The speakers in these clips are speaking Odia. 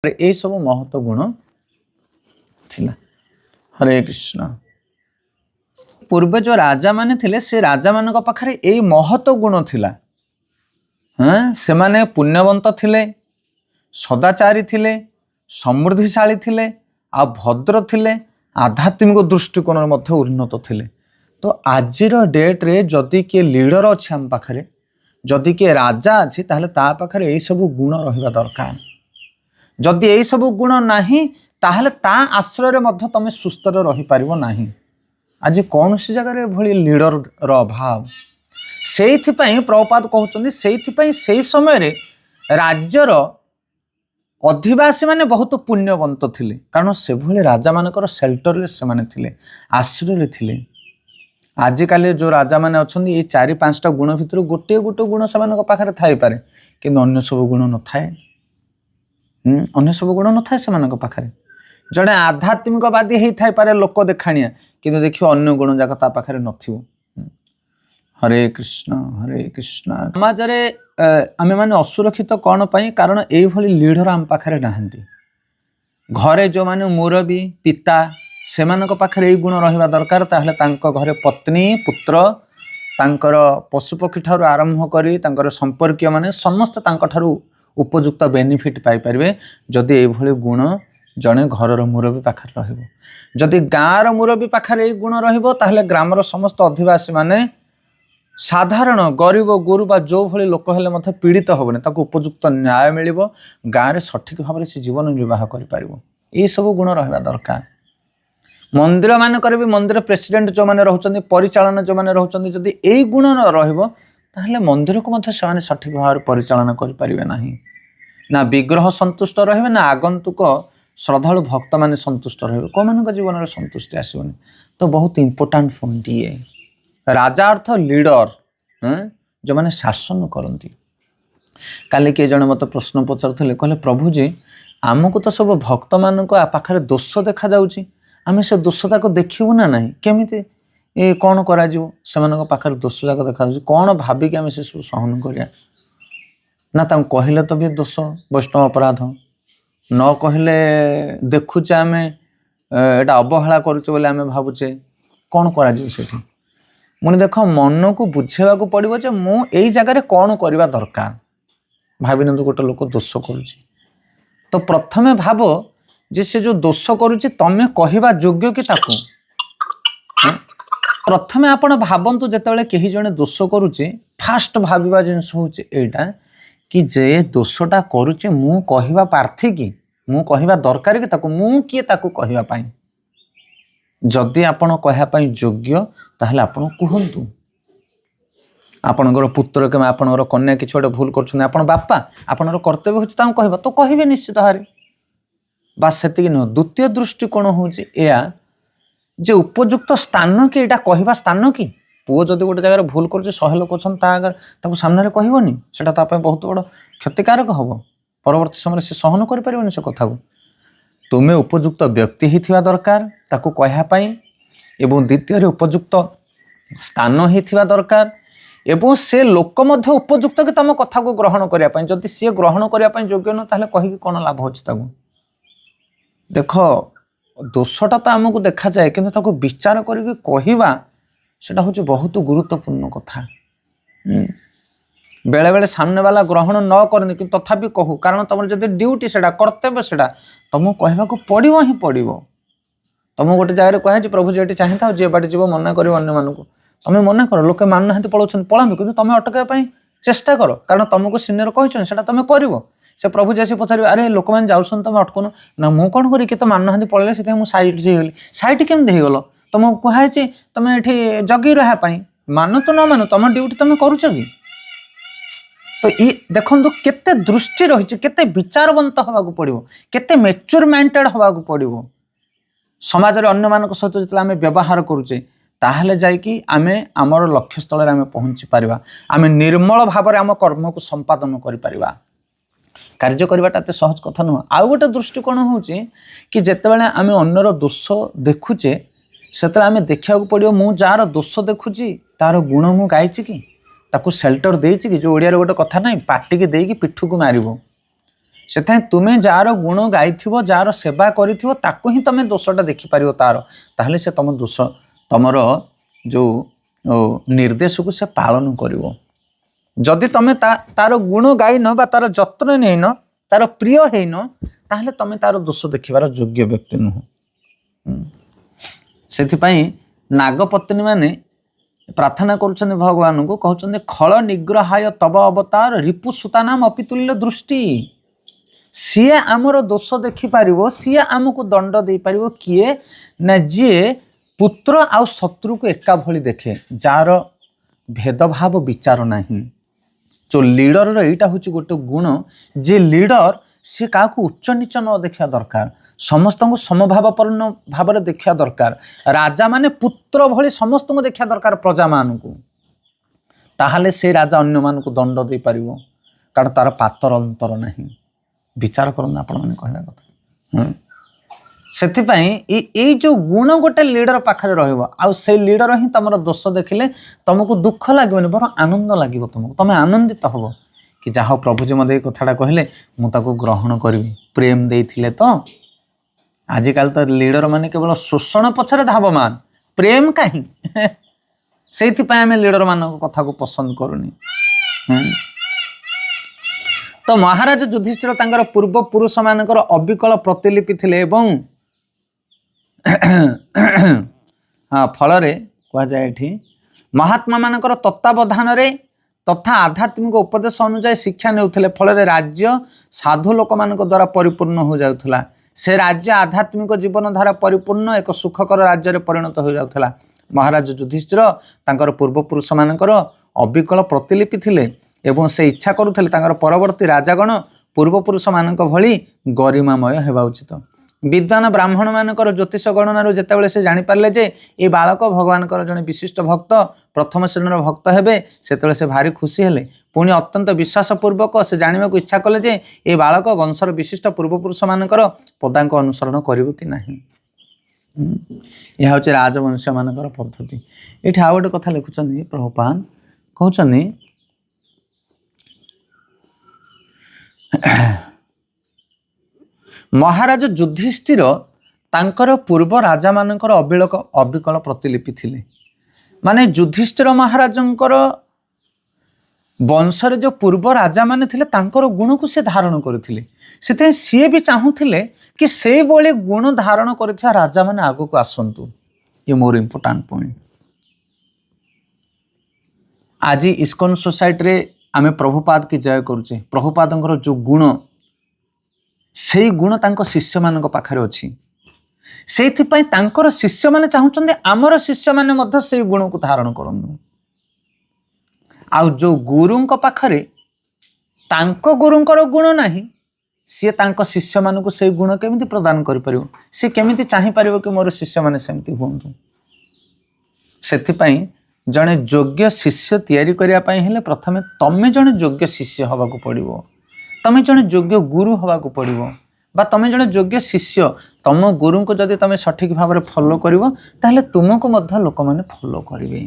यही सब महत्व गुण थिला। हरे कृष्ण। पूर्व जो राजा माने थिले से राजा मान पाखरे यही महत्व गुण थिला। हाँ से माने पुण्यवंत थिले, सदाचारी थिले, समृद्धिशाली थिले, आ भद्र थिले, आध्यात्मिक दृष्टिकोण मध्य उन्नत थिले। तो आजिर डेट रे जदि किए लीडर अच्छे आम पाखरे, जदि किए राजा अच्छी ताहले ता पाखरे यही सब गुण रहिबा दरकार। जदि यही सब गुण नाही ताहले ता आश्रय मध्य तमे सुस्थ रही पारिबो नाही। आज कौन सी जगह भली लीडर रो अभाव, सेइथिपई प्रभुपाद कहउचंदी सेइथिपई सेई समय रे राज्यर अधिवासी माने बहुत पुण्यवंत थिले, कारण से भली राजा मानकर शेल्टर रे से माने थिले, आश्रय रे थिले। आजिकाली जो राजा माने अछंदी ये 4-5टा गुण भितर गोटे गोटे गुण से मानक पाखरे थाई पारे, किंतु अन्य सब गुण न थाए। अन्य सब गुण न थाए से मानक पाखरे। जड़े आध्यात्मिकवादी हेई थाई पारे लोक देखाणिया, किंतु देखियो अन्य गुण जाक ता पाखरे नथिबो। हरे कृष्ण हरे कृष्ण। समाज रे आमे माने असुरक्षित कौन पाई, कारण एई भली लीडर आम पाखरे नाहंती। घरे जो माने मुरबी पिता से मानक पाखरे एई गुण रहिबा दरकार, ताहले तांको घरे पत्नी पुत्र तांकर पशुपक्षी ठारू आरंभ करी तांकर संपर्कीय माने समस्त तांको ठारू उपयुक्त बेनिफिट पाई परिबे, जदि एई भली गुण जने घरर मुरबी पाखरे रहिबो। जदि गाँर मुरबी पाखरे एई गुण रहिबो, ताहले ग्रामर समस्त अधिवासी माने साधारण गरीब गुरु बा जो भली लोक हेले मथे पीड़ित होबने, ताको उपयुक्त न्याय मिलिबो, गाँव रे सठिक भाव से जीवन निर्वाह करि पारिबो। एई सब गुण रहिबा दरकार। मंदिर मानकर भी मंदिर प्रेसिडेंट जो माने रहउचंदी, परिचालन जो माने रहउचंदी, जदि एई गुण न रहिबो ताहले मंदिर को मथे ସେମାନେ सठिक भाव परिचालन करि पारिबे नाही। ना विग्रह संतुष्ट रहिबे, ना आगंतुक श्रद्धालु भक्त माने संतुष्ट रहिबे, को मानक जीवन रे संतुष्टि आसीबनी। तो बहुत इंपोर्टेंट पॉइंट ये। राजा अर्थ लीडर, जो माने शासन करती। काली किए जने मत प्रश्न पचारुथिले, कहले प्रभु जी आमको तो सब भक्त मान पाखरे दोष देखा जाउची, आमे से दोषता को देखिबु ना नहीं, केमिति ए कौन करा जिवो, सेमानक पाखरे दोष जाक देखा जाउची, कौन भाबी कि आमे से सब सहन करिया ना। तां कहिले तो भी दोष वैष्णव अपराध, न कहिले देखुचे आमे एटा अवहेला करूचे बोले आमे भाबुचे, कौन करा जिवो सेठी। मुनि देख मन को बुझेवा को पड़िबो जे मु एई जगह रे कौन करबा दरकार। भाबिनंतु गोटे लोक दोष करूची, तो प्रथमे भाबो जे से जो दोष करूची तमे कहिबा योग्य कि ताकू। प्रथमे आपण भाबंतु जेतेबेले केही जणे दोष करूची, फास्ट भाबिबा जिंस होची एटा कि जे दोषटा करूची मु कहिबा प्रार्थी कि, मु कहिबा दरकार कि ताकू, मु किए ताकू कहिबा पाई। जदि आपण कहया पाई योग्य ताहले आपण कहंतु। आपणकर पुत्र के आपणकर कन्या किछ गोटे भूल करछन, आपण बापा आपणकर कर्तव्य होछि तां कहबा, तो कहिबे निश्चित हारे। बस सेति न। द्वितीय दृष्टिकोण होछि एया जे उपयुक्त स्थान कि एटा कहबा स्थान कि। पुओ जदि गोटे जगह भूल करछि 100 लोक छन ता अगर ताको सामने रे कहबोनी, सेटा ता पे बहुत बड़ क्षतिकारक हबो। परवर्ती समय से सहन करि परिबोनी से कथा को। तुमे उपयुक्त व्यक्ति ही थिबा दरकार ताको कहया पाई, एवं द्वितीय उपयुक्त स्थान ही थिबा दरकार, एवं से लोक मध्य उपयुक्त कि तम कथा को ग्रहण करिया पाई। जदि से ग्रहण करिया पाई योग्य न ताहले कहि कोन लाभ होछि ताको। देख दोषटा तो आमको देखा जाए, किंतु ताको विचार करके कहिबा सेटा होछि बहुत गुरुत्वपूर्ण कथा। बेले बेले सामने वाला ग्रहण न करनी कि तथापि कहू, कारण तुम जदि ड्यूटी सेटा कर्तव्य सेटा तुमको कहबा को पड़िबो ही पड़िबो। तुम गोटे जगह कहे प्रभु जी चाहे था जे बाटे जीव मना कर अन्य मानक, तुम मना कर, लोके मान ना पलाउछन पलांतु, किंतु तुम अटकाई चेष्टा कर, कारण तुमको सीनियर कहछन सेटा तुम करिवो। से प्रभु जी पचार अरे लोक मैंने जाऊन तुम अटकुन ना, मु कौन करी कि तो मान ना पड़े से सैड गली, सैड केमती होगल, तुमको कहुई तुम ये जगी रहा मान तो न मान तुम ड्यूटी तुम करुच कि। तो ये देखो केते दृष्टि रही, केते विचारवंत हवा पड़ो, केते मैच्योर माइंडेड हवा पड़ो। समाज रे अन्य मानक सहित जो आम व्यवहार करुचे ताहले जाइकी आमे आमर लक्ष्य स्थल आमे पहुँची पारिबा, आमे निर्मल भाव आम कर्म को संपादन करि पारिबा। कार्य करवाटा एते सहज कथा नुह। आउ गोटे दृष्टिकोण होची कि जेतेबेले आमे अन्यर दोष देखुचे सेतेबेले आमे देखिया पड़ो, मु जार दोष देखुची तार गुण मु गाइची कि, ताकू शेल्टर देइची कि। जो ओडिया रे गोटे कथा नाही, पाटी के देइकी पिठू को मारिबो, ସେଥିପାଇଁ ତୁମେ ଯାହାର ଗୁଣ ଗାଇଥିବ, ଯାହାର ସେବା କରିଥିବ, ତାକୁ ହିଁ ତମେ ଦୋଷଟା ଦେଖିପାରିବ ତାର। ତାହେଲେ ସେ ତମ ଦୋଷ, ତମର ଯେଉଁ ନିର୍ଦ୍ଦେଶକୁ ସେ ପାଳନ କରିବ। ଯଦି ତମେ ତାର ଗୁଣ ଗାଇନ ବା ତାର ଯତ୍ନ ନେଇନ, ତାର ପ୍ରିୟ ହେଇନ, ତାହେଲେ ତମେ ତାର ଦୋଷ ଦେଖିବାର ଯୋଗ୍ୟ ବ୍ୟକ୍ତି ନୁହଁ। ସେଥିପାଇଁ ନାଗପତ୍ନୀ ମାନେ ପ୍ରାର୍ଥନା କରୁଛନ୍ତି ଭଗବାନଙ୍କୁ, କହୁଛନ୍ତି ଖଳ ନିଗ୍ରହାୟ ତବ ଅବତାର ରିପୁ ସୁତାନାମ ଅପିତୁଲ୍ୟ ଦୃଷ୍ଟି। ସିଏ ଆମର ଦୋଷ ଦେଖିପାରିବ, ସିଏ ଆମକୁ ଦଣ୍ଡ ଦେଇପାରିବ। କିଏ ନା ଯିଏ ପୁତ୍ର ଆଉ ଶତ୍ରୁକୁ ଏକା ଭଳି ଦେଖେ, ଯାହାର ଭେଦଭାବ ବିଚାର ନାହିଁ। ଯେଉଁ ଲିଡରର ଏଇଟା ହେଉଛି ଗୋଟେ ଗୁଣ, ଯେ ଲିଡର ସିଏ କାହାକୁ ଉଚ୍ଚ ନିଚ ନ ଦେଖିବା ଦରକାର, ସମସ୍ତଙ୍କୁ ସମଭାବପୂର୍ଣ୍ଣ ଭାବରେ ଦେଖିବା ଦରକାର। ରାଜା ମାନେ ପୁତ୍ର ଭଳି ସମସ୍ତଙ୍କୁ ଦେଖିବା ଦରକାର, ପ୍ରଜାମାନଙ୍କୁ। ତାହେଲେ ସେ ରାଜା ଅନ୍ୟମାନଙ୍କୁ ଦଣ୍ଡ ଦେଇପାରିବ, କାରଣ ତାର ପାତର ଅନ୍ତର ନାହିଁ। ବିଚାର କରନ୍ତୁ ଆପଣମାନେ କହିବା କଥା। ସେଥିପାଇଁ ଏଇ ଯେଉଁ ଗୁଣ ଗୋଟେ ଲିଡର ପାଖରେ ରହିବ, ଆଉ ସେଇ ଲିଡର ହିଁ ତମର ଦୋଷ ଦେଖିଲେ ତମକୁ ଦୁଃଖ ଲାଗିବନି, ବରଂ ଆନନ୍ଦ ଲାଗିବ ତମକୁ। ତମେ ଆନନ୍ଦିତ ହବ କି ଯାହା ହଉ ପ୍ରଭୁଜୀ ମୋତେ ଏଇ କଥାଟା କହିଲେ, ମୁଁ ତାକୁ ଗ୍ରହଣ କରିବି। ପ୍ରେମ ଦେଇଥିଲେ ତ। ଆଜିକାଲି ତ ଲିଡର ମାନେ କେବଳ ଶୋଷଣ ପଛରେ ଧାବମାନ, ପ୍ରେମ କାହିଁ? ସେଇଥିପାଇଁ ଆମେ ଲିଡର ମାନଙ୍କ କଥାକୁ ପସନ୍ଦ କରୁନି। ତ ମହାରାଜ ଯୁଧିଷ୍ଠିର ତାଙ୍କର ପୂର୍ବପୁରୁଷ ମାନଙ୍କର ଅବିକଳ ପ୍ରତିଲିପି ଥିଲେ ଏବଂ ଫଳରେ କୁହାଯାଏ ଏଠି ମହାତ୍ମା ମାନଙ୍କର ତତ୍ତ୍ୱାବଧାନରେ ତଥା ଆଧ୍ୟାତ୍ମିକ ଉପଦେଶ ଅନୁଯାୟୀ ଶିକ୍ଷା ନେଉଥିଲେ। ଫଳରେ ରାଜ୍ୟ ସାଧୁ ଲୋକମାନଙ୍କ ଦ୍ୱାରା ପରିପୂର୍ଣ୍ଣ ହୋଇଯାଉଥିଲା। ସେ ରାଜ୍ୟ ଆଧ୍ୟାତ୍ମିକ ଜୀବନ ଧାରା ପରିପୂର୍ଣ୍ଣ ଏକ ସୁଖକର ରାଜ୍ୟରେ ପରିଣତ ହୋଇଯାଉଥିଲା। ମହାରାଜ ଯୁଧିଷ୍ଠିର ତାଙ୍କର ପୂର୍ବପୁରୁଷ ମାନଙ୍କର ଅବିକଳ ପ୍ରତିଲିପି ଥିଲେ ଏବଂ ସେ ଇଚ୍ଛା କରୁଥିଲେ ତାଙ୍କର ପରବର୍ତ୍ତୀ ରାଜାଗଣ ପୂର୍ବପୁରୁଷ ମାନଙ୍କ ଭଳି ଗରିମାମୟ ହେବା ଉଚିତ। ବିଦ୍ୱାନ ବ୍ରାହ୍ମଣ ମାନଙ୍କର ଜ୍ୟୋତିଷ ଗଣନାରୁ ଯେତେବେଳେ ସେ ଜାଣିପାରିଲେ ଯେ ଏ ବାଳକ ଭଗବାନଙ୍କର ଜଣେ ବିଶିଷ୍ଟ ଭକ୍ତ, ପ୍ରଥମ ଶ୍ରେଣୀର ଭକ୍ତ ହେବେ, ସେତେବେଳେ ସେ ଭାରି ଖୁସି ହେଲେ। ପୁଣି ଅତ୍ୟନ୍ତ ବିଶ୍ୱାସପୂର୍ବକ ସେ ଜାଣିବାକୁ ଇଚ୍ଛା କଲେ ଯେ ଏ ବାଳକ ବଂଶର ବିଶିଷ୍ଟ ପୂର୍ବପୁରୁଷ ମାନଙ୍କର ପଦାଙ୍କ ଅନୁସରଣ କରିବ କି ନାହିଁ। ଏହା ହେଉଛି ରାଜବଂଶ ମାନଙ୍କର ପଦ୍ଧତି। ଏଠି ଆଉ ଗୋଟେ କଥା ଲେଖୁଛନ୍ତି ପ୍ରଭୁପାଦ, କହୁଛନ୍ତି ମହାରାଜ ଯୁଧିଷ୍ଠିର ତାଙ୍କର ପୂର୍ବ ରାଜା ମାନଙ୍କର ଅବିକଳ ପ୍ରତିଲିପି ଥିଲେ। ମାନେ ଯୁଧିଷ୍ଠିର ମହାରାଜଙ୍କର ବଂଶରେ ଯେଉଁ ପୂର୍ବ ରାଜା ମାନେ ଥିଲେ ତାଙ୍କର ଗୁଣକୁ ସେ ଧାରଣ କରିଥିଲେ। ସେଥିପାଇଁ ସିଏ ବି ଚାହୁଁଥିଲେ କି ସେଇଭଳି ଗୁଣ ଧାରଣ କରିଥିବା ରାଜା ମାନେ ଆଗକୁ ଆସନ୍ତୁ। ଏ ମୋର ଇମ୍ପୋର୍ଟାଣ୍ଟ ପଏଣ୍ଟ। ଆଜି ଇସ୍କନ ସୋସାଇଟିରେ ଆମେ ପ୍ରଭୁପାଦ କି ଜୟ କରୁଛେ। ପ୍ରଭୁପାଦଙ୍କର ଯେଉଁ ଗୁଣ, ସେଇ ଗୁଣ ତାଙ୍କ ଶିଷ୍ୟମାନଙ୍କ ପାଖରେ ଅଛି। ସେଇଥିପାଇଁ ତାଙ୍କର ଶିଷ୍ୟମାନେ ଚାହୁଁଛନ୍ତି ଆମର ଶିଷ୍ୟମାନେ ମଧ୍ୟ ସେଇ ଗୁଣକୁ ଧାରଣ କରନ୍ତୁ। ଆଉ ଯେଉଁ ଗୁରୁଙ୍କ ପାଖରେ ତାଙ୍କ ଗୁରୁଙ୍କର ଗୁଣ ନାହିଁ, ସିଏ ତାଙ୍କ ଶିଷ୍ୟମାନଙ୍କୁ ସେଇ ଗୁଣ କେମିତି ପ୍ରଦାନ କରିପାରିବ? ସେ କେମିତି ଚାହିଁପାରିବ କି ମୋର ଶିଷ୍ୟମାନେ ସେମିତି ହୁଅନ୍ତୁ? ସେଥିପାଇଁ ଜଣେ ଯୋଗ୍ୟ ଶିଷ୍ୟ ତିଆରି କରିବା ପାଇଁ ହେଲେ ପ୍ରଥମେ ତମେ ଜଣେ ଯୋଗ୍ୟ ଶିଷ୍ୟ ହେବାକୁ ପଡ଼ିବ। ତମେ ଜଣେ ଯୋଗ୍ୟ ଗୁରୁ ହେବାକୁ ପଡ଼ିବ, ବା ତମେ ଜଣେ ଯୋଗ୍ୟ ଶିଷ୍ୟ। ତମ ଗୁରୁଙ୍କୁ ଯଦି ତମେ ସଠିକ ଭାବରେ ଫଲୋ କରିବ, ତାହେଲେ ତୁମକୁ ମଧ୍ୟ ଲୋକମାନେ ଫଲୋ କରିବେ।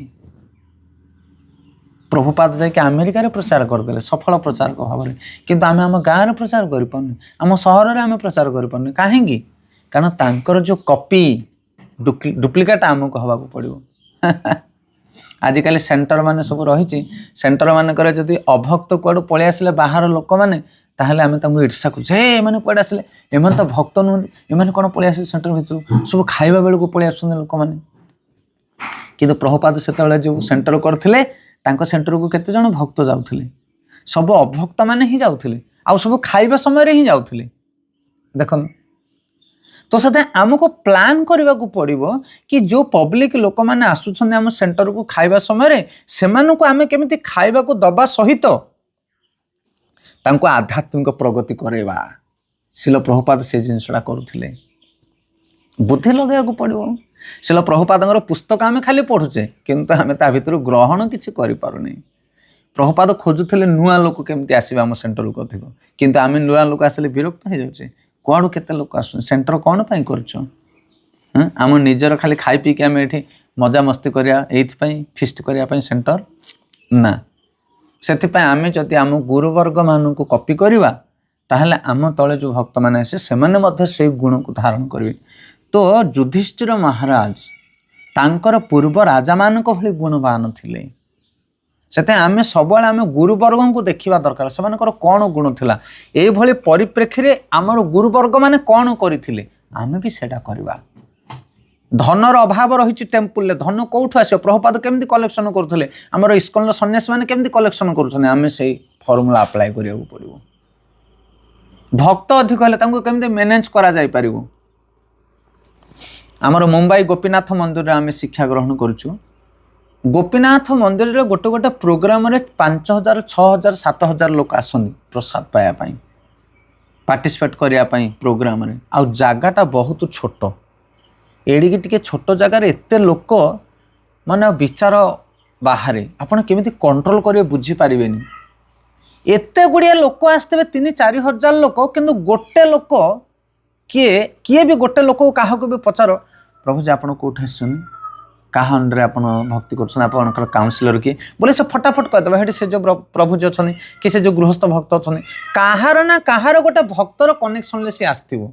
ପ୍ରଭୁପାଦ ଯାଇକି ଆମେରିକାରେ ପ୍ରଚାର କରିଦେଲେ ସଫଳ ପ୍ରଚାରକ ଭାବରେ, କିନ୍ତୁ ଆମେ ଆମ ଗାଁରେ ପ୍ରଚାର କରିପାରୁନି, ଆମ ସହରରେ ଆମେ ପ୍ରଚାର କରିପାରୁନି। କାହିଁକି? କାରଣ ତାଙ୍କର ଯେଉଁ କପି ଡୁପ୍ଲିକେଟ ଆମକୁ ହେବାକୁ ପଡ଼ିବ। ଆଜିକାଲି ସେଣ୍ଟର ମାନେ ସବୁ ରହିଛି, ସେଣ୍ଟର ମାନଙ୍କରେ ଯଦି ଅଭକ୍ତ କୁଆଡ଼ୁ ପଳେଇ ଆସିଲେ ବାହାର ଲୋକମାନେ, ତାହେଲେ ଆମେ ତାଙ୍କୁ ଇର୍ଷା କରୁଛୁ, ହେ ଏମାନେ କୁଆଡ଼େ ଆସିଲେ, ଏମାନେ ତ ଭକ୍ତ ନୁହନ୍ତି, ଏମାନେ କ'ଣ ପଳେଇ ଆସିଲେ ସେଣ୍ଟର ଭିତରୁ? ସବୁ ଖାଇବା ବେଳକୁ ପଳେଇ ଆସୁଛନ୍ତି ଲୋକମାନେ। କିନ୍ତୁ ପ୍ରଭୁପାଦ ସେତେବେଳେ ଯେଉଁ ସେଣ୍ଟର କରିଥିଲେ, ତାଙ୍କ ସେଣ୍ଟରକୁ କେତେଜଣ ଭକ୍ତ ଯାଉଥିଲେ? ସବୁ ଅଭକ୍ତ ମାନେ ହିଁ ଯାଉଥିଲେ, ଆଉ ସବୁ ଖାଇବା ସମୟରେ ହିଁ ଯାଉଥିଲେ। ଦେଖନ୍ତୁ, ତ ସେଥିପାଇଁ ଆମକୁ ପ୍ଲାନ୍ କରିବାକୁ ପଡ଼ିବ କି ଯେଉଁ ପବ୍ଲିକ ଲୋକମାନେ ଆସୁଛନ୍ତି ଆମ ସେଣ୍ଟରକୁ ଖାଇବା ସମୟରେ, ସେମାନଙ୍କୁ ଆମେ କେମିତି ଖାଇବାକୁ ଦବା ସହିତ ତାଙ୍କୁ ଆଧ୍ୟାତ୍ମିକ ପ୍ରଗତି କରେଇବା। ଶିଲ ପ୍ରଭୁପାଦ ସେ ଜିନିଷଟା କରୁଥିଲେ। ବୁଦ୍ଧି ଲଗାଇବାକୁ ପଡ଼ିବ। ଶିଲ ପ୍ରଭୁପାଦଙ୍କର ପୁସ୍ତକ ଆମେ ଖାଲି ପଢ଼ୁଛେ, କିନ୍ତୁ ଆମେ ତା ଭିତରୁ ଗ୍ରହଣ କିଛି କରିପାରୁନି। ପ୍ରଭୁପାଦ ଖୋଜୁଥିଲେ ନୂଆ ଲୋକ କେମିତି ଆସିବେ ଆମ ସେଣ୍ଟରକୁ ଅଧିକ, କିନ୍ତୁ ଆମେ ନୂଆ ଲୋକ ଆସିଲେ ବିରକ୍ତ ହେଇଯାଉଛେ। କୁଆଡ଼ୁ କେତେ ଲୋକ ଆସୁଛନ୍ତି? ସେଣ୍ଟର କ'ଣ ପାଇଁ କରୁଛ? ଆମ ନିଜର ଖାଲି ଖାଇ ପିଇକି ଆମେ ଏଠି ମଜାମସ୍ତି କରିବା, ଏଇଥିପାଇଁ ଫିଷ୍ଟ କରିବା ପାଇଁ ସେଣ୍ଟର ନା। ସେଥିପାଇଁ ଆମେ ଯଦି ଆମ ଗୁରୁବର୍ଗମାନଙ୍କୁ କପି କରିବା, ताहले आम तले जो भक्त मैंने आसे से से गुण को धारण करेंगे। तो युधिष्ठिर महाराज तांकर पूर्व राजा मान भली गुणवान थिले। से आम सब आम गुरुवर्ग को देखा दरकार से कौन गुण थिला ए भली परिप्रेक्षी रे आमर गुरुवर्ग माने कौन करथिले आमे भी सेटा करबा। धनर अभाव रही टेम्पुल धन कौटू आस प्रभुपाद केमती कलेक्शन करुले आमर इस्कन सन्यासी मैंने केमती कलेक्शन करें से फर्मुला अप्लाई करिया पड़ो। भक्त अधिक हेले केमती मैनेज करा जाई परिवो। आमर मुंबई गोपीनाथ मंदिर आम शिक्षा ग्रहण करुचु। गोपीनाथ मंदिर गोटे गोटे प्रोग्राम 5000 6000 7000 लोक आसती प्रसाद पाइबापी पार्टिसिपेट करने प्रोग्राम आउ जगाटा बहुत छोट एड़िकी टिके छोट जगार एत लोक माने विचार बाहर आपड़ केमी कंट्रोल करेंगे बुझीपारे एत गुड़िया लोक आसते 3-4 हजार लोक किंतु गोटे लोक किए किए भी गोटे लोक क्या भी पचार प्रभु जी आप कौट आसन क्या अंडर आप भक्ति कर काउनसिलर किए बोले से फटाफट कहदेव से जो प्रभु जी अच्छा कि से जो गृहस्थ भक्त अच्छा कहार ना कहार गोटे भक्तर कनेक्शन सी आसो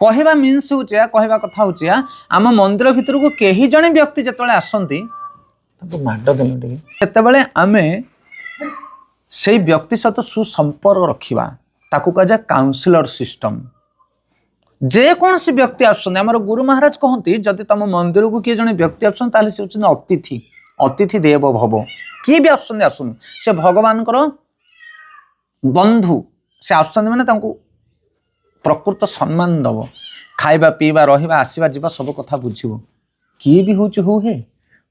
कहवा मीन्स हूँ कहवा कथा हूँ आम मंदिर भितर को कहीं जड़े व्यक्ति जिते आसती माड देते आम से व्यक्ति सहित सुसंपर्क रखा ताकू कह काउनसिलर सिस्टम। जेकोसी व्यक्ति आमर गुरु महाराज कहते जदि तुम मंदिर को किए जड़े व्यक्ति आसते से अतिथि अतिथि देव भव किए भी आसन से भगवान बंधु से आसुच्च माने प्रकृत सम्मान दब खाइबा पीवा रहिबा आसीबा जीवा सब कथा बुझिबो किए भी होचे हो हे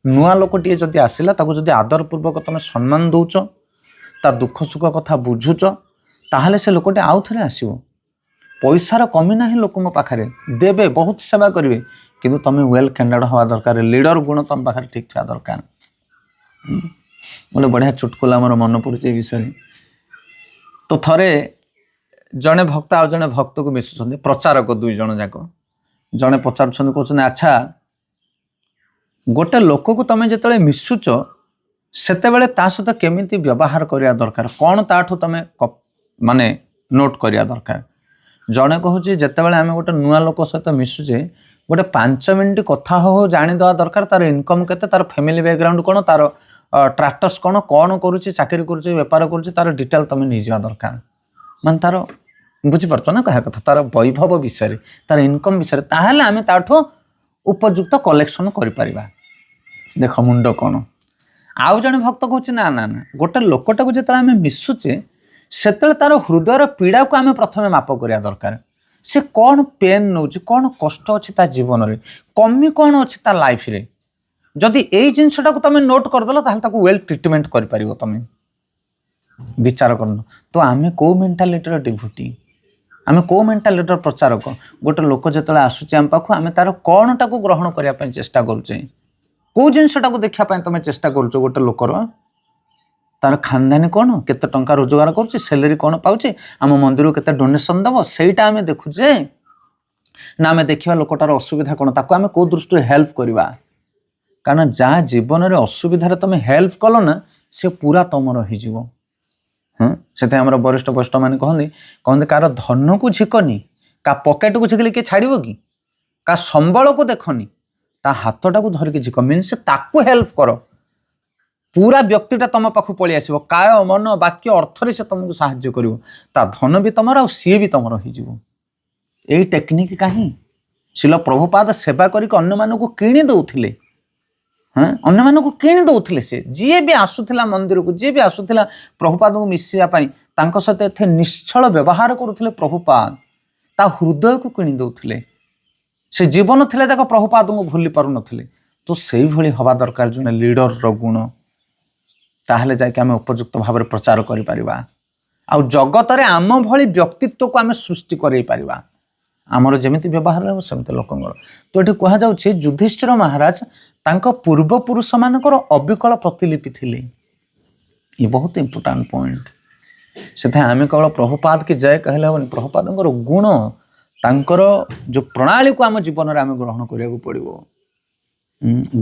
नुआ लोकटिए जदि आसिला ताको जदि आदर पूर्वक तुम सम्मान दौच ता दुख सुख कथा बुझुच ताहले से लोकटे आउ थरे आसीबो। पैसार कमी ना लोक पाखे देवे बहुत सेवा करेंगे किंतु तुम वेल कैंडिडेट हवा दरकार लीडर गुण तुम पाखे ठीक था दरकार। गोटे बढ़िया चुटकुला मोर मन पड़े विषय। तो थरे जड़े भक्त आ जड़े भक्त को मिशुं प्रचारक 2 जन जाक जड़े पचार कहते अच्छा गोटे लोक को तुम जो मिशुच से सहित केमिति व्यवहार करने दरकार कौन ताठू तुम माने नोट करने दरकार। जड़े कहूँ जितेबाला आम गोटे नुआ लोक सहित मिशुचे गोटे 5 मिनिट कथा हो जाणीदवा दरकार तार इनकम केते तार फैमिली बैकग्राउंड कौन तार ट्राक्टर्स कौन कौन करुच्ची चाकरी करुच्ची बेपार करुच्ची तार डिटेल तुम नहीं जा दरकार मान तार बुझीपार ना कह कथा तार वैभव विषय तार इनकम विषय ताहले आम ताठू उपयुक्त कलेक्शन करिपारिबा। देख मुंड कौन आउ जड़े भक्त कहूँ ना ना ना गोटे लोकटा को जो आम मिशुचे से तार हृदयर पीड़ा को आम प्रथम माप करिया दरकार से कौन पेन नौ कौन कष्ट अच्छी ता जीवन में कमी कौन अच्छी ता लाइफ रे जदि यही जिनसा को तुम नोट करदेल ताहले वेल ट्रिटमेंट कर तुम विचार कर। तो आम कौ मेंटालिटी डिभूटी आम कौ मेंटालिटी प्रचारक गोटे लोक जो आसूचे आम पाख आम तार कौन टाक ग्रहण करने चेष्टा करुचे कौ जिनसा को देखापी तुम चेष्टा करुच गोटे लोकर तार खानदानी कौन केते टंका रोजगार करुच्चे सैलरी कौन पाचे आम मंदिर केते डोनेशन दब सेटा आम देखुचे ना आम देखा लोकटार असुविधा कौन ताको आम कौ दृष्टि हेल्प करवा कारण जहाँ जीवन में असुविधा तुम हेल्प कल ना से पूरा तुम हो। हाँ से वरिष्ठ वरिष्ठ मैंने कहते कार धन को झिकनी का पकेट को झिकले किए छाड़ कि का संबल को देखनी ता हाथटा को धरिकी झिक मीन्स ताकू हेल्प कर पूरा व्यक्तिटा तुम पाख पलि आसो काय मन वाक्य अर्थ से तुमको साहाय्य कर ता धन भी तुम आ सी भी तुम यही टेक्निक कहीं शिल प्रभुपाद सेवा करके अन्य मानक किणी दौले। हाँ अन्य मानक किणी दौले से जी भी आसूला मंदिर को जी भी आसूला प्रभुपाद को मिसापी सहित एथे निश्चल व्यवहार करुले प्रभुपाद ता हृदय को किणी दौले से जीवन थे जाक प्रभुपाद को भूली पार नुले। तो से भाई हवा दरकार जो लीडर गुण ताहले जाके आम उपयुक्त भाव में प्रचार करिपरिबा आ जगत रे आम भली व्यक्तित्व को आम सृष्टि करई परिबा आमर जेमिति व्यवहार हो सेमिति लोकंगर। तो ये कह जाउछि युधिष्ठिर महाराज तांको पूर्वपुरुष मानकर अविकल प्रतिलिपि थिले। ये बहुत इंपोर्टेंट पॉइंट से आम केवल प्रभुपाद की जय कहले हम प्रभुपाद गुण तांकर जो प्रणाली को आम जीवन में आम ग्रहण करिया पड़ो।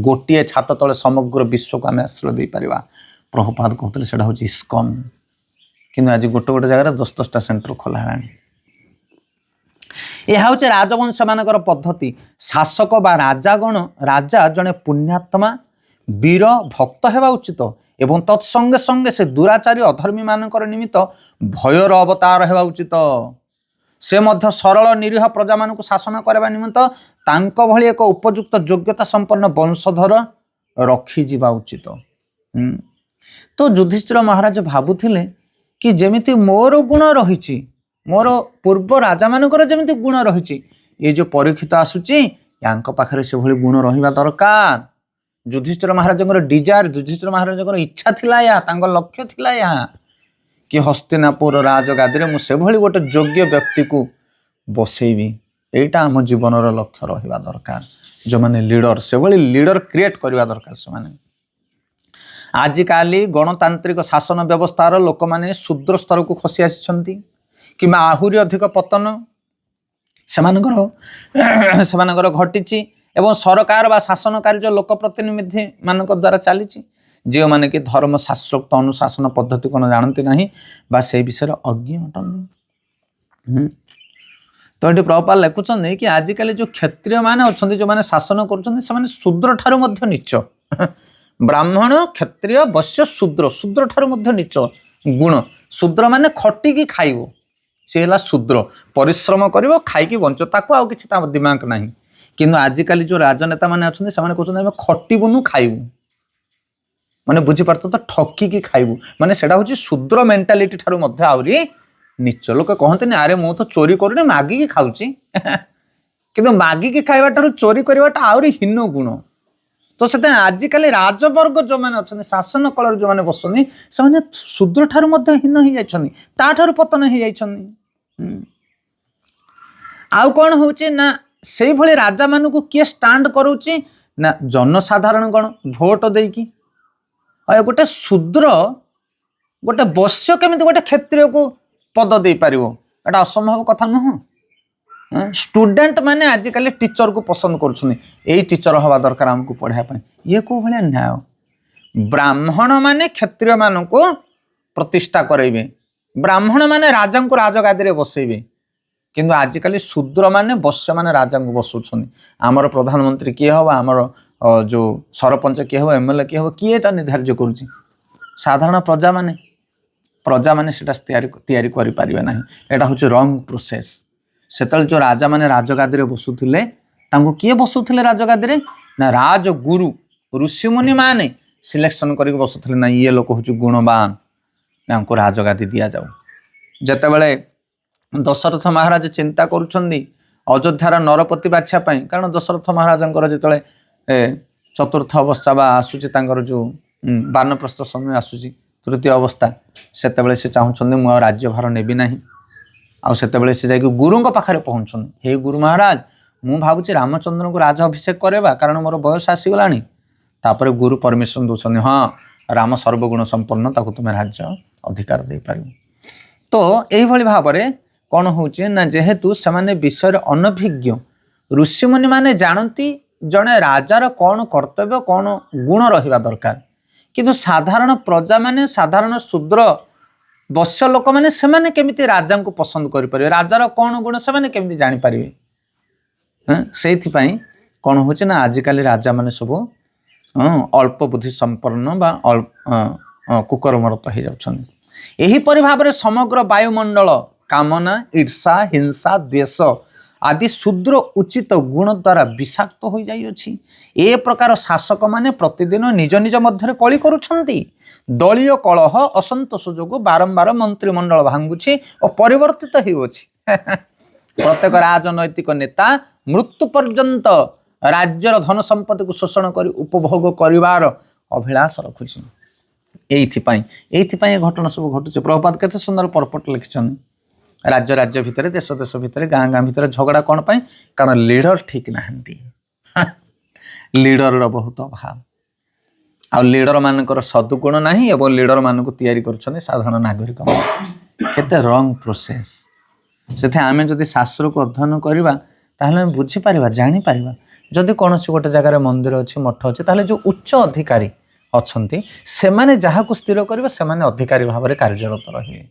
गोटे छात तले समग्र विश्व को आम आश्रय दे पारिबा। प्रभुपाद कहते हैं हूँ इस्कन କିନ୍ତୁ ଆଜି ଗୋଟେ ଗୋଟେ ଜାଗାରେ 10-10ଟା ସେଣ୍ଟର ଖୋଲା ହେଲାଣି। ଏହା ହେଉଛି ରାଜବଂଶମାନଙ୍କର ପଦ୍ଧତି। ଶାସକ ବା ରାଜା ଜଣେ ପୁଣ୍ୟାତ୍ମା ବୀର ଭକ୍ତ ହେବା ଉଚିତ ଏବଂ ତତ୍ସଙ୍ଗେ ସଙ୍ଗେ ସେ ଦୁରାଚାରୀ ଅଧର୍ମୀ ମାନଙ୍କର ନିମିତ୍ତ ଭୟର ଅବତାର ହେବା ଉଚିତ। ସେ ମଧ୍ୟ ସରଳ ନିରୀହ ପ୍ରଜାମାନଙ୍କୁ ଶାସନ କରିବା ନିମିତ୍ତ ତାଙ୍କ ଭଳି ଏକ ଉପଯୁକ୍ତ ଯୋଗ୍ୟତା ସମ୍ପନ୍ନ ବଂଶଧର ରଖିଯିବା ଉଚିତ। ତ ଯୁଧିଷ୍ଠିର ମହାରାଜ ଭାବୁଥିଲେ କି ଯେମିତି ମୋର ଗୁଣ ରହିଛି, ମୋର ପୂର୍ବ ରାଜାମାନଙ୍କର ଯେମିତି ଗୁଣ ରହିଛି, ଏ ଯେଉଁ ପରୀକ୍ଷିତ ଆସୁଛି ୟାଙ୍କ ପାଖରେ ସେଭଳି ଗୁଣ ରହିବା ଦରକାର। ଯୁଧିଷ୍ଠିର ମହାରାଜଙ୍କର ଡିଜାୟାର, ଯୁଧିଷ୍ଠିର ମହାରାଜଙ୍କର ଇଚ୍ଛା ଥିଲା ଏହା, ତାଙ୍କ ଲକ୍ଷ୍ୟ ଥିଲା ଏହା କି ହସ୍ତିନାପୁର ରାଜଗାଦିରେ ମୁଁ ସେଭଳି ଗୋଟେ ଯୋଗ୍ୟ ବ୍ୟକ୍ତିକୁ ବସେଇବି। ଏଇଟା ଆମ ଜୀବନର ଲକ୍ଷ୍ୟ ରହିବା ଦରକାର। ଯେଉଁମାନେ ଲିଡର, ସେଭଳି ଲିଡର କ୍ରିଏଟ୍ କରିବା ଦରକାର ସେମାନେ। ଆଜିକାଲି ଗଣତାନ୍ତ୍ରିକ ଶାସନ ବ୍ୟବସ୍ଥାର ଲୋକମାନେ ଶୂଦ୍ର ସ୍ତରକୁ ଖସି ଆସିଛନ୍ତି କିମ୍ବା ଆହୁରି ଅଧିକ ପତନ ସେମାନଙ୍କର ଘଟିଛି ଏବଂ ସରକାର ବା ଶାସନ କାର୍ଯ୍ୟ ଲୋକ ପ୍ରତିନିଧି ମାନଙ୍କ ଦ୍ୱାରା ଚାଲିଛି, ଯେଉଁମାନେ କି ଧର୍ମ ଶାସ୍ତ୍ରୋକ୍ତ ଅନୁଶାସନ ପଦ୍ଧତି କ'ଣ ଜାଣନ୍ତି ନାହିଁ ବା ସେଇ ବିଷୟରେ ଅଜ୍ଞ ଅଟନ୍ତି। ତ ଏଠି ପ୍ରଭୁପାଦ ଲେଖୁଛନ୍ତି କି ଆଜିକାଲି ଯେଉଁ କ୍ଷତ୍ରିୟମାନେ ଅଛନ୍ତି, ଯେଉଁମାନେ ଶାସନ କରୁଛନ୍ତି, ସେମାନେ ଶୂଦ୍ର ଠାରୁ ମଧ୍ୟ ନୀଚ। ବ୍ରାହ୍ମଣ, କ୍ଷତ୍ରିୟ, ବୈଶ୍ୟ, ଶୂଦ୍ର ଠାରୁ ମଧ୍ୟ ନୀଚ ଗୁଣ। ଶୂଦ୍ର ମାନେ ଖଟିକି ଖାଇବ, ସେ ହେଲା ଶୂଦ୍ର। ପରିଶ୍ରମ କରିବ, ଖାଇକି ବଞ୍ଚିବ, ତାକୁ ଆଉ କିଛି ତା ଦିମାଗ ନାହିଁ। କିନ୍ତୁ ଆଜିକାଲି ଯେଉଁ ରାଜନେତା ମାନେ ଅଛନ୍ତି ସେମାନେ କହୁଛନ୍ତି ଆମେ ଖଟିବୁନୁ ଖାଇବୁ, ମାନେ ବୁଝିପାରୁଛ ତ, ଠକିକି ଖାଇବୁ, ମାନେ ସେଟା ହେଉଛି ଶୂଦ୍ର ମେଣ୍ଟାଲିଟି ଠାରୁ ମଧ୍ୟ ଆହୁରି ନୀଚ। ଲୋକ କହନ୍ତିନି ଆରେ ମୁଁ ତ ଚୋରି କରୁନି, ମାଗିକି ଖାଉଛି। କିନ୍ତୁ ମାଗିକି ଖାଇବା ଠାରୁ ଚୋରି କରିବାଟା ଆହୁରି ହୀନ ଗୁଣ। ତ ସେଥିପାଇଁ ଆଜିକାଲି ରାଜବର୍ଗ ଯେଉଁମାନେ ଅଛନ୍ତି, ଶାସନ କଳରେ ଯେଉଁମାନେ ବସନ୍ତି, ସେମାନେ ଶୂଦ୍ର ଠାରୁ ମଧ୍ୟ ହୀନ ହେଇଯାଇଛନ୍ତି, ତାଠାରୁ ପତନ ହେଇଯାଇଛନ୍ତି। ଆଉ କ'ଣ ହେଉଛି ନା ସେଇଭଳି ରାଜାମାନଙ୍କୁ କିଏ ଷ୍ଟାଣ୍ଡ କରୁଛି ନା ଜନସାଧାରଣ କ'ଣ ଭୋଟ ଦେଇକି। ଗୋଟେ ଶୂଦ୍ର, ଗୋଟେ ବୈଶ୍ୟ କେମିତି ଗୋଟେ କ୍ଷତ୍ରିୟକୁ ପଦ ଦେଇପାରିବ? ଏଟା ଅସମ୍ଭବ କଥା ନୁହଁ। ଷ୍ଟୁଡେଣ୍ଟ ମାନେ ଆଜିକାଲି ଟିଚରକୁ ପସନ୍ଦ କରୁଛନ୍ତି, ଏଇ ଟିଚର ହେବା ଦରକାର ଆମକୁ ପଢ଼ିବା ପାଇଁ। ଇଏ କୋଉ ଭଳିଆ ନ୍ୟାୟ? ବ୍ରାହ୍ମଣ ମାନେ କ୍ଷତ୍ରିୟ ମାନଙ୍କୁ ପ୍ରତିଷ୍ଠା କରାଇବେ, ବ୍ରାହ୍ମଣ ମାନେ ରାଜାଙ୍କୁ ରାଜଗାଦିରେ ବସେଇବେ, କିନ୍ତୁ ଆଜିକାଲି ଶୂଦ୍ର ମାନେ ବୈଶ୍ୟ ମାନେ ରାଜାଙ୍କୁ ବସଉଛନ୍ତି। ଆମର ପ୍ରଧାନମନ୍ତ୍ରୀ କିଏ ହେବ, ଆମର ଯେଉଁ ସରପଞ୍ଚ କିଏ ହେବ, ଏମଏଲଏ କିଏ ହେବ, କିଏ ଏଟା ନିର୍ଦ୍ଧାର୍ଯ୍ୟ କରୁଛି? ସାଧାରଣ ପ୍ରଜାମାନେ ସେଟା ତିଆରି କରିପାରିବେ ନାହିଁ। ଏଟା ହେଉଛି ରଙ୍ଗ ପ୍ରୋସେସ୍। ସେତେବେଳେ ଯେଉଁ ରାଜାମାନେ ରାଜଗାଦିରେ ବସୁଥିଲେ, ତାଙ୍କୁ କିଏ ବସୁଥିଲେ ରାଜଗାଦିରେ? ନା ରାଜଗୁରୁ, ଋଷିମୁନି ମାନେ ସିଲେକ୍ସନ କରିକି ବସୁଥିଲେ। ନା ଇଏ ଲୋକ ହେଉଛି ଗୁଣବାନ, ତାଙ୍କୁ ରାଜଗାଦି ଦିଆଯାଉ। ଯେତେବେଳେ ଦଶରଥ ମହାରାଜ ଚିନ୍ତା କରୁଛନ୍ତି ଅଯୋଧ୍ୟାର ନରପତି ବାଛିବା ପାଇଁ, କାରଣ ଦଶରଥ ମହାରାଜଙ୍କର ଯେତେବେଳେ ଚତୁର୍ଥ ଅବସ୍ଥା ବା ଆସୁଛି, ତାଙ୍କର ଯେଉଁ ବାନପ୍ରସ୍ଥ ସମୟ ଆସୁଛି, ତୃତୀୟ ଅବସ୍ଥା, ସେତେବେଳେ ସେ ଚାହୁଁଛନ୍ତି ମୁଁ ଆଉ ରାଜ୍ୟଭାର ନେବି ନାହିଁ। ଆଉ ସେତେବେଳେ ସେ ଯାଇକି ଗୁରୁଙ୍କ ପାଖରେ ପହଞ୍ଚୁଛନ୍ତି, ହେ ଗୁରୁ ମହାରାଜ, ମୁଁ ଭାବୁଛି ରାମଚନ୍ଦ୍ରଙ୍କୁ ରାଜ ଅଭିଷେକ କରେଇବା, କାରଣ ମୋର ବୟସ ଆସିଗଲାଣି। ତାପରେ ଗୁରୁ ପରମିଶନ ଦେଉଛନ୍ତି, ହଁ ରାମ ସର୍ବଗୁଣ ସମ୍ପନ୍ନ, ତାକୁ ତୁମେ ରାଜ୍ୟ ଅଧିକାର ଦେଇପାରିବ। ତ ଏଇଭଳି ଭାବରେ କ'ଣ ହେଉଛି ନା ଯେହେତୁ ସେମାନେ ବିଷୟରେ ଅନଭିଜ୍ଞ, ଋଷିମୁନି ମାନେ ଜାଣନ୍ତି ଜଣେ ରାଜାର କ'ଣ କର୍ତ୍ତବ୍ୟ, କ'ଣ ଗୁଣ ରହିବା ଦରକାର, କିନ୍ତୁ ସାଧାରଣ ପ୍ରଜାମାନେ, ସାଧାରଣ ଶୂଦ୍ର ବୈଶ୍ୟ ଲୋକମାନେ, ସେମାନେ କେମିତି ରାଜାଙ୍କୁ ପସନ୍ଦ କରିପାରିବେ, ରାଜାର କ'ଣ ଗୁଣ ସେମାନେ କେମିତି ଜାଣିପାରିବେ? ସେଇଥିପାଇଁ କ'ଣ ହେଉଛି ନା ଆଜିକାଲି ରାଜାମାନେ ସବୁ ଅଳ୍ପ ବୁଦ୍ଧି ସମ୍ପନ୍ନ ବା କୁକର୍ମରତ ହେଇଯାଉଛନ୍ତି। ଏହିପରି ଭାବରେ ସମଗ୍ର ବାୟୁମଣ୍ଡଳ କାମନା, ଈର୍ଷା, ହିଂସା, ଦ୍ୱେଷ ଆଦି ଶୂଦ୍ର ଉଚିତ ଗୁଣ ଦ୍ୱାରା ବିଷାକ୍ତ ହୋଇଯାଇଅଛି। ଏ ପ୍ରକାର ଶାସକମାନେ ପ୍ରତିଦିନ ନିଜ ନିଜ ମଧ୍ୟରେ କଳି କରୁଛନ୍ତି। ଦଳୀୟ କଳହ, ଅସନ୍ତୋଷ ଯୋଗୁଁ ବାରମ୍ବାର ମନ୍ତ୍ରିମଣ୍ଡଳ ଭାଙ୍ଗୁଛି ଓ ପରିବର୍ତ୍ତିତ ହେଉଅଛି। ପ୍ରତ୍ୟେକ ରାଜନୈତିକ ନେତା ମୃତ୍ୟୁ ପର୍ଯ୍ୟନ୍ତ ରାଜ୍ୟର ଧନ ସମ୍ପତ୍ତିକୁ ଶୋଷଣ କରି ଉପଭୋଗ କରିବାର ଅଭିଳାଷ ରଖୁଛି। ଏଇଥିପାଇଁ ଏ ଘଟଣା ସବୁ ଘଟୁଛି। ପ୍ରଭୁପାଦ କେତେ ସୁନ୍ଦର ପରପଟ ଲେଖିଛନ୍ତି। ରାଜ୍ୟ ଭିତରେ, ଦେଶ ଭିତରେ, ଗାଁ ଭିତରେ ଝଗଡ଼ା କ'ଣ ପାଇଁ? କାରଣ ଲିଡର ଠିକ ନାହାନ୍ତି, ଲିଡରର ବହୁତ ଅଭାବ। ଆଉ ଲିଡର ମାନଙ୍କର ସଦୁଗୁଣ ନାହିଁ ଏବଂ ଲିଡର ମାନଙ୍କୁ ତିଆରି କରୁଛନ୍ତି ସାଧାରଣ ନାଗରିକ। କେତେ ରଙ୍ଗ ପ୍ରୋସେସ। ସେଥିପାଇଁ ଆମେ ଯଦି ଶାସ୍ତ୍ରକୁ ଅଧ୍ୟୟନ କରିବା ତାହେଲେ ଆମେ ବୁଝିପାରିବା, ଜାଣିପାରିବା। ଯଦି କୌଣସି ଗୋଟେ ଜାଗାରେ ମନ୍ଦିର ଅଛି, ମଠ ଅଛି, ତାହେଲେ ଯେଉଁ ଉଚ୍ଚ ଅଧିକାରୀ ଅଛନ୍ତି ସେମାନେ ଯାହାକୁ ସ୍ଥିର କରିବେ ସେମାନେ ଅଧିକାରୀ ଭାବରେ କାର୍ଯ୍ୟରତ ରହିବେ।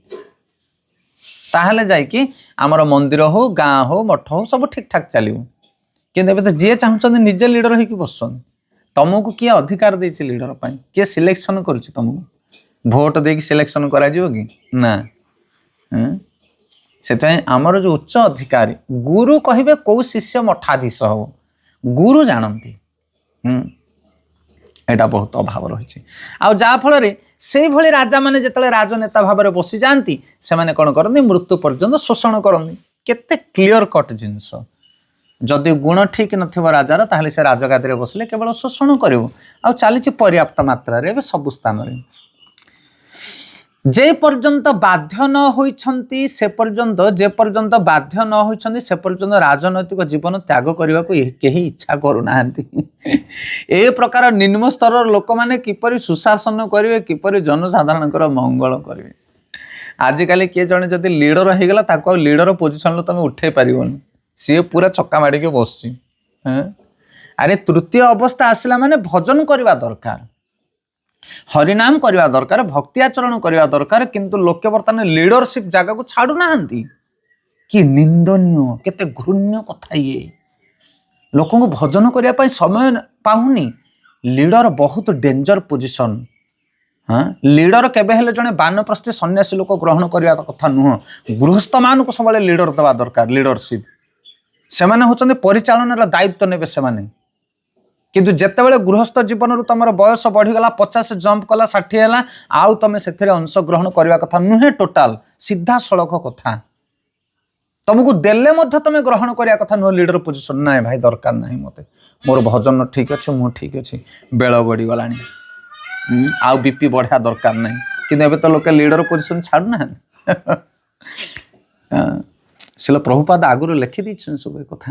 ତାହେଲେ ଯାଇକି ଆମର ମନ୍ଦିର ହଉ ଗାଁ ହଉ ମଠ ହଉ ସବୁ ଠିକ୍ ଠାକ୍ ଚାଲିବ। କିନ୍ତୁ ଏବେ ତ ଯିଏ ଚାହୁଁଛନ୍ତି ନିଜେ ଲିଡର ହେଇକି ବସୁଛନ୍ତି। ତମକୁ କିଏ ଅଧିକାର ଦେଇଛି ଲିଡର ପାଇଁ? କିଏ ସିଲେକ୍ସନ କରୁଛି ତମକୁ? ଭୋଟ ଦେଇକି ସିଲେକ୍ସନ କରାଯିବ କି? ନା। ସେଥିପାଇଁ ଆମର ଯୋଉ ଉଚ୍ଚ ଅଧିକାରୀ ଗୁରୁ କହିବେ କୋଉ ଶିଷ୍ୟ ମଠାଧୀଶ ହବ, ଗୁରୁ ଜାଣନ୍ତି। ଏଇଟା ବହୁତ ଅଭାବ ରହିଛି। ଆଉ ଯାହାଫଳରେ ସେଇଭଳି ରାଜାମାନେ ଯେତେବେଳେ ରାଜନେତା ଭାବରେ ବସିଯାଆନ୍ତି ସେମାନେ କ'ଣ କରନ୍ତି? ମୃତ୍ୟୁ ପର୍ଯ୍ୟନ୍ତ ଶୋଷଣ କରନ୍ତି। କେତେ କ୍ଲିଅର କଟ୍ ଜିନିଷ। ଯଦି ଗୁଣ ଠିକ୍ ନଥିବ ରାଜାର ତାହେଲେ ସେ ରାଜଗାଦିରେ ବସିଲେ କେବଳ ଶୋଷଣ କରିବ। ଆଉ ଚାଲିଛି ପର୍ଯ୍ୟାପ୍ତ ମାତ୍ରାରେ ଏବେ ସବୁ ସ୍ଥାନରେ। ଯେ ପର୍ଯ୍ୟନ୍ତ ବାଧ୍ୟ ନ ହୋଇଛନ୍ତି ସେ ପର୍ଯ୍ୟନ୍ତ, ଯେ ପର୍ଯ୍ୟନ୍ତ ବାଧ୍ୟ ନ ହୋଇଛନ୍ତି ସେ ପର୍ଯ୍ୟନ୍ତ ରାଜନୈତିକ ଜୀବନ ତ୍ୟାଗ କରିବାକୁ କେହି ଇଚ୍ଛା କରୁନାହାନ୍ତି। ଏ ପ୍ରକାର ନିମ୍ନ ସ୍ତରର ଲୋକମାନେ କିପରି ସୁଶାସନ କରିବେ, କିପରି ଜନସାଧାରଣଙ୍କର ମଙ୍ଗଳ କରିବେ। ଆଜିକାଲି କିଏ ଜଣେ ଯଦି ଲିଡର ହେଇଗଲା ତାକୁ ଆଉ ଲିଡର ପୋଜିସନରୁ ତମେ ଉଠେଇ ପାରିବନି। ସିଏ ପୁରା ଚକା ମାଡ଼ିକି ବସୁଛି। ଆରେ ତୃତୀୟ ଅବସ୍ଥା ଆସିଲା ମାନେ ଭଜନ କରିବା ଦରକାର, ହରିନାମ କରିବା ଦରକାର, ଭକ୍ତି ଆଚରଣ କରିବା ଦରକାର। କିନ୍ତୁ ଲୋକେ ବର୍ତ୍ତମାନ ଲିଡରସିପ ଜାଗାକୁ ଛାଡୁନାହାନ୍ତି। କି ନିନ୍ଦନୀୟ, କେତେ ଘୃଣ୍ୟ କଥା ଇଏ। ଲୋକଙ୍କୁ ଭଜନ କରିବା ପାଇଁ ସମୟ ପାଉନି। ଲିଡର ବହୁତ ଡେଞ୍ଜର ପୋଜିସନ। ଲିଡର କେବେ ହେଲେ ଜଣେ ବାନପ୍ରସ୍ଥୀ ସନ୍ନ୍ୟାସୀ ଲୋକ ଗ୍ରହଣ କରିବା କଥା ନୁହଁ। ଗୃହସ୍ଥମାନଙ୍କୁ ସବୁବେଳେ ଲିଡର ଦେବା ଦରକାର। ଲିଡରସିପ ସେମାନେ ହେଉଛନ୍ତି ପରିଚାଳନାର ଦାୟିତ୍ୱ ନେବେ ସେମାନେ। କିନ୍ତୁ ଯେତେବେଳେ ଗୃହସ୍ଥ ଜୀବନରୁ ତମର ବୟସ ବଢିଗଲା, 50 ଜମ୍ପ କଲା, 60 ହେଲା, ଆଉ ତମେ ସେଥିରେ ଅଂଶଗ୍ରହଣ କରିବା କଥା ନୁହେଁ। ଟୋଟାଲ ସିଧାସଳଖ କଥା। ତମକୁ ଦେଲେ ମଧ୍ୟ ତମେ ଗ୍ରହଣ କରିବା କଥା ନୁହଁ ଲିଡର ପୋଜିସନ। ନାଇଁ ଭାଇ ଦରକାର ନାହିଁ ମତେ, ମୋର ଭଜନ ଠିକ ଅଛି, ମୁଁ ଠିକ ଅଛି, ବେଳ ଗଡିଗଲାଣି, ଆଉ ବିପି ବଢିଆ ଦରକାର ନାହିଁ। କିନ୍ତୁ ଏବେ ତ ଲୋକେ ଲିଡର ପୋଜିସନ ଛାଡୁନାହାନ୍ତି। ଶିଳ ପ୍ରଭୁପାଦ ଆଗରୁ ଲେଖିଦେଇଛନ୍ତି ସବୁ ଏ କଥା।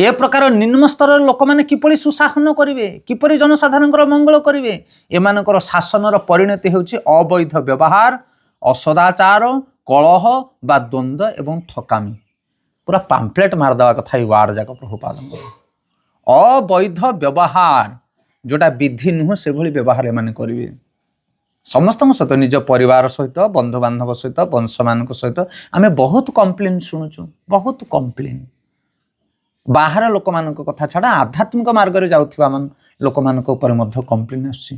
ଏ ପ୍ରକାର ନିମ୍ନ ସ୍ତରର ଲୋକମାନେ କିପରି ସୁଶାସନ କରିବେ, କିପରି ଜନସାଧାରଣଙ୍କର ମଙ୍ଗଳ କରିବେ? ଏମାନଙ୍କର ଶାସନର ପରିଣତି ହେଉଛି ଅବୈଧ ବ୍ୟବହାର, ଅସଦାଚାର, କଳହ ବା ଦ୍ୱନ୍ଦ୍ୱ ଏବଂ ଠକାମି। ପୁରା ପାମ୍ପଲେଟ ମାରିଦେବା କଥା ଏଇ ୱାର୍ଡ ଯାକ ପ୍ରଭୁପାଦଙ୍କର। ଅବୈଧ ବ୍ୟବହାର, ଯୋଉଟା ବିଧି ନୁହଁ ସେଭଳି ବ୍ୟବହାର ଏମାନେ କରିବେ ସମସ୍ତଙ୍କ ସହିତ, ନିଜ ପରିବାର ସହିତ, ବନ୍ଧୁବାନ୍ଧବ ସହିତ, ବଂଶମାନଙ୍କ ସହିତ। ଆମେ ବହୁତ କମ୍ପ୍ଲେନ୍ ଶୁଣୁଛୁ, ବହୁତ କମ୍ପ୍ଲେନ୍। ବାହାର ଲୋକମାନଙ୍କ କଥା ଛାଡ଼ା ଆଧ୍ୟାତ୍ମିକ ମାର୍ଗରେ ଯାଉଥିବା ଲୋକମାନଙ୍କ ଉପରେ ମଧ୍ୟ କମ୍ପ୍ଲେନ୍ ଆସୁଛି।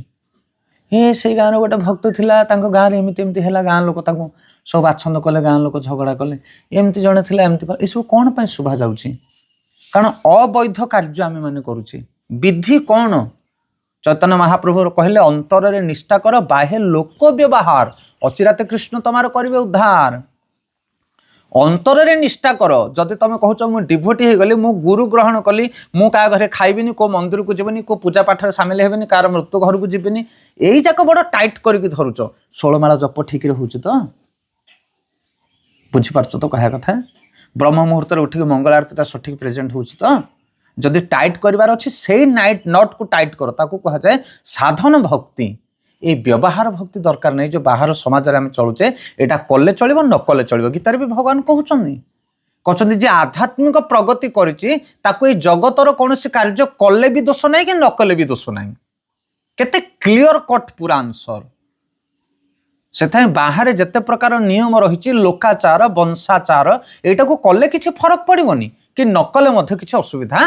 ସେଇ ଗାଁରେ ଗୋଟେ ଭକ୍ତ ଥିଲା, ତାଙ୍କ ଗାଁରେ ଏମିତି ଏମିତି ହେଲା, ଗାଁ ଲୋକ ତାକୁ ସବୁ ବାଛନ୍ଦ କଲେ, ଗାଁ ଲୋକ ଝଗଡ଼ା କଲେ, ଏମିତି ଜଣେ ଥିଲା, ଏମିତି କଲେ। ଏସବୁ କ'ଣ ପାଇଁ ଶୁଭା ଯାଉଛି? କାରଣ ଅବୈଧ କାର୍ଯ୍ୟ ଆମେ ମାନେ କରୁଛେ। ବିଧି କ'ଣ? ଚୈତନ୍ୟ ମହାପ୍ରଭୁ କହିଲେ ଅନ୍ତରରେ ନିଷ୍ଠା କର, ବାହ୍ୟ ଲୋକ ବ୍ୟବହାର, ଅଚିରାତେ କୃଷ୍ଣ ତମାର କରିବେ ଉଦ୍ଧାର। ଅନ୍ତରରେ ନିଷ୍ଠା କର। ଯଦି ତମେ କହୁଛ ମୁଁ ଡିଭୋଟି ହେଇଗଲି, ମୁଁ ଗୁରୁ ଗ୍ରହଣ କଲି, ମୁଁ କାହା ଘରେ ଖାଇବିନି, କୋଉ ମନ୍ଦିରକୁ ଯିବିନି, କୋଉ ପୂଜା ପାଠରେ ସାମିଲ ହେବିନି, କାହାର ମୃତ୍ୟୁ ଘରକୁ ଯିବିନି, ଏଇ ଯାକ ବଡ଼ ଟାଇଟ୍ କରିକି ଧରୁଛ। 16 ମାଳ ଜପ ଠିକରେ ହଉଛି ତ? ବୁଝିପାରୁଛ ତ କହିବା କଥା? ବ୍ରହ୍ମ ମୁହୂର୍ତ୍ତରେ ଉଠିକି ମଙ୍ଗଳ ଆରତୀଟା ସଠିକ ପ୍ରେଜେଣ୍ଟ ହଉଛି ତ? ଯଦି ଟାଇଟ୍ କରିବାର ଅଛି ସେଇ ନଟକୁ ଟାଇଟ୍ କର। ତାକୁ କୁହାଯାଏ ସାଧନ ଭକ୍ତି। এই ବ୍ୟବହାର ଭକ୍ତି ଦରକାର ନାହିଁ। ଯୋଉ ବାହାର ସମାଜରେ ଆମେ ଚଳୁଛେ, ଏଇଟା କଲେ ଚଳିବ, ନ କଲେ ଚଳିବ। ଗୀତାରେ ବି ଭଗବାନ କହୁଛନ୍ତି ଯେ ଆଧ୍ୟାତ୍ମିକ ପ୍ରଗତି କରିଛି ତାକୁ ଏଇ ଜଗତର କୌଣସି କାର୍ଯ୍ୟ କଲେ ବି ଦୋଷ ନାହିଁ, କି ନ କଲେ ବି ଦୋଷ ନାହିଁ। କେତେ କ୍ଲିଅର କଟ୍ ପୁରା ଆନ୍ସର। ସେଥିପାଇଁ ବାହାରେ ଯେତେ ପ୍ରକାର ନିୟମ ରହିଛି, ଲୋକାଚାର, ବଂଶାଚାର, ଏଇଟାକୁ କଲେ କିଛି ଫରକ ପଡ଼ିବନି, କି ନ କଲେ ମଧ୍ୟ କିଛି ଅସୁବିଧା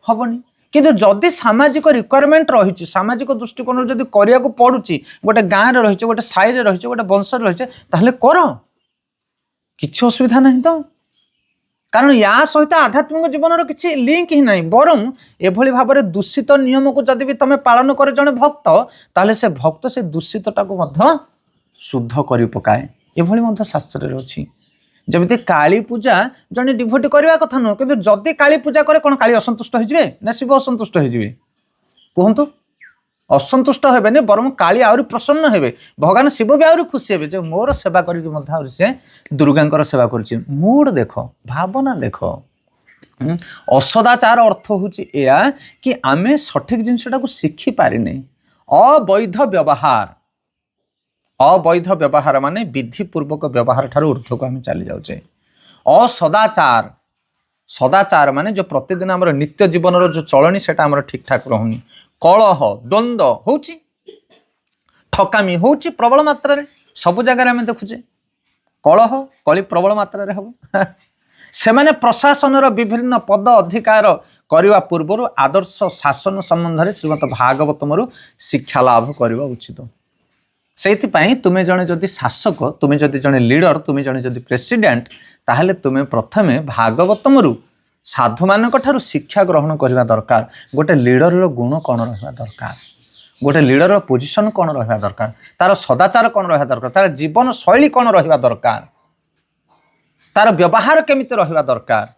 ହବନି। କିନ୍ତୁ ଯଦି ସାମାଜିକ ରିକ୍ୱାରମେଣ୍ଟ ରହିଛି, ସାମାଜିକ ଦୃଷ୍ଟିକୋଣରୁ ଯଦି କରିବାକୁ ପଡୁଛି, ଗୋଟେ ଗାଁରେ ରହିছে, ଗୋଟେ ସାହିରେ ରହିছে, ଗୋଟେ ବଂଶରେ ରହିছে, ତାହେଲେ କର, କିଛି ଅସୁବିଧା ନାହିଁ ତ। କାରଣ ୟା ସହିତ ଆଧ୍ୟାତ୍ମିକ ଜୀବନର କିଛି ଲିଙ୍କ ହିଁ ନାହିଁ। ବରଂ ଏଭଳି ଭାବରେ ଦୂଷିତ ନିୟମକୁ ଯଦି ବି ତମେ ପାଳନ କରେ ଜଣେ ଭକ୍ତ, ତାହେଲେ ସେ ଭକ୍ତ ସେ ଦୂଷିତଟାକୁ ମଧ୍ୟ ଶୁଦ୍ଧ କରି ପକାଏ। ଏଭଳି ମଧ୍ୟ ଶାସ୍ତ୍ରରେ ଅଛି। ଯେମିତି କାଳୀ ପୂଜା ଜଣେ ଡିଭୋଟି କରିବା କଥା ନୁହଁ, କିନ୍ତୁ ଯଦି କାଳୀ ପୂଜା କରେ କ'ଣ କାଳୀ ଅସନ୍ତୁଷ୍ଟ ହେଇଯିବେ ନା ଶିବ ଅସନ୍ତୁଷ୍ଟ ହେଇଯିବେ? କୁହନ୍ତୁ। ଅସନ୍ତୁଷ୍ଟ ହେବେନି, ବରଂ କାଳୀ ଆହୁରି ପ୍ରସନ୍ନ ହେବେ। ଭଗବାନ ଶିବ ବି ଆହୁରି ଖୁସି ହେବେ ଯେ ମୋର ସେବା କରିକି ମଧ୍ୟ ଆହୁରି ସେ ଦୁର୍ଗାଙ୍କର ସେବା କରୁଛି। ମୁଡ୍ ଦେଖ, ଭାବନା ଦେଖ। ଅସଦାଚାର ଅର୍ଥ ହେଉଛି ଏଇଆ କି ଆମେ ସଠିକ ଜିନିଷଟାକୁ ଶିଖି ପାରିନେ। ଅବୈଧ ବ୍ୟବହାର, ଅବୈଧ ବ୍ୟବହାର ମାନେ ବିଧିପୂର୍ବକ ବ୍ୟବହାର ଠାରୁ ঊର୍ଦ୍ଧ୍ୱକୁ ଆମେ ଚାଲି ଯାଉଛେ। ଅସଦାଚାର, ସଦାଚାର ମାନେ ଯୋଉ ପ୍ରତିଦିନ ଆମର ନିତ୍ୟ ଜୀବନର ଯୋଉ ଚଳଣି ସେଟା ଆମର ଠିକ ଠାକ ରହୁନି। कलह द्वंद्व होची ठकामी होची प्रबल मात्रा रे सब जगह आम देखुचे कलह कली प्रबल मात्रा रे हम सेमाने प्रशासन विभिन्न पद अधिकार करने पूर्व आदर्श शासन संबंध में श्रीमद भागवतम शिक्षा लाभ करने उचित से तुम्हें जड़े जदि शासक तुम्हें जदि जड़े लीडर तुम्हें जड़े जदि प्रेसिडेंट ताहले तुम्हें प्रथमे भागवतम साधु मान शिक्षा ग्रहण करने दरकार गोटे लीडर गुण कौन रहा दरकार गोटे लीडर पोजिशन कौन रहा दरकार तार सदाचार कौन रहा दरकार तार जीवन शैली कौन रहा दरकार तार व्यवहार केमिति रहा दरकार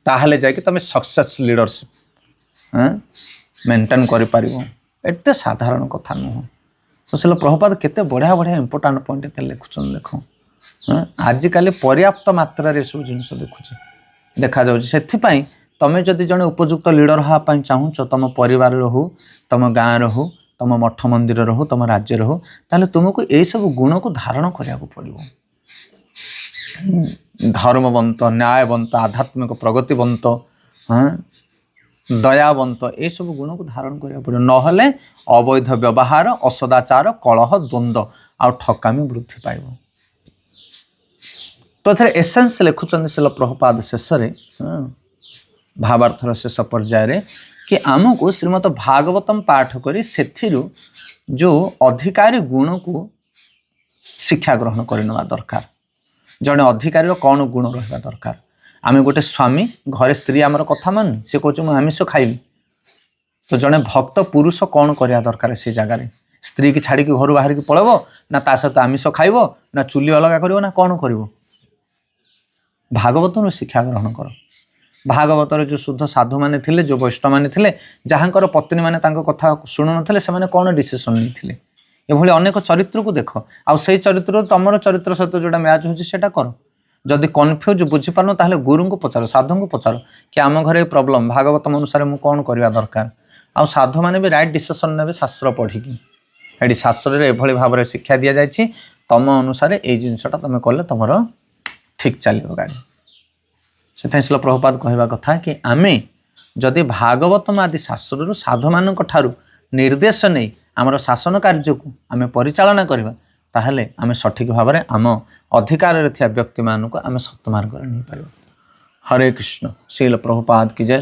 ताहले जाकि तुम सक्सेस लीडरशिप मेंटेन कर एते साधारण कथा नुह तो प्रभुपाद केते बढ़िया बढ़िया इंपोर्टाट पॉइंट लिखुन देख आजिकल पर्याप्त मात्रा रे सब जिन देखुचे देखा जाऊँ तुम्हें जदि जड़े उपयुक्त लीडर हाँपाई चाहूच तुम परिवार हो तुम गाँव हो तुम मठ मंदिर हो तुम राज्य हो ताहले तुमको यही सब गुण को धारण करा पड़ो धर्मवंत न्यायवंत आध्यात्मिक प्रगतिवंत दयावंत ये सब गुण को धारण करा पड़ो नहले अवैध व्यवहार असदाचार कलह द्वंद्व आ ठकामी वृद्धि पाइब तो थे एसेंस लिखुं शिल प्रभुपाद शेष भावार्थर शेष पर्यायर कि आमको श्रीमद भागवतम पाठ करी सेथिरु जो अधिकारी गुण को शिक्षा ग्रहण करने दरकार जड़े अधिकारी कौन गुण रहा दरकार आम गोटे स्वामी घरे स्त्री आमर कथा मान सी कह मुझे आमिष खाइबी तो जड़े भक्त पुरुष कौन करवा दरकार से जगार स्त्री की छाड़ी घर बाहर की पड़ब ना ता सहित आमिष खाइब ना चुली अलग कर ना कौन कर भागवत शिक्षा ग्रहण कर भागवतर जो शुद्ध साधु माने थिले जो वैष्णव माने थिले जहाँकर पत्नी माने तांको कथा शुणु नथिले से माने कौन डिसीजन नहीं एभली अनेक चरित्र को देख आउ से चरित्र तुम चरित्र सहित जोटा मैच होता कर जदि कन्फ्यूज बुझीपार ताहले गुरु को पचार साधु को पचार कि आम घरे प्रॉब्लम भागवतम अनुसार मुझे कौन करवा दरकार आउ साधु माने भी राइट डिसीजन ने शास्त्र पढ़िकी ये शास्त्र एभली भाव में शिक्षा दि जाए तुम अनुसार ये जिनसा तुम कले तुम ठीक चलो गाड़ी से शिल प्रभुपाद कहवा कथा कि आमे जदि भागवतम आदि शास्त्र साधु मान निर्देश नहीं आमर शासन कार्य को आम परिचालना करवा ताहले आम सठिक भाव में आम अधिकार व्यक्ति मानक आम सत्मार्ग नहीं पार। हरे कृष्ण। शिल प्रभुपाद की जय।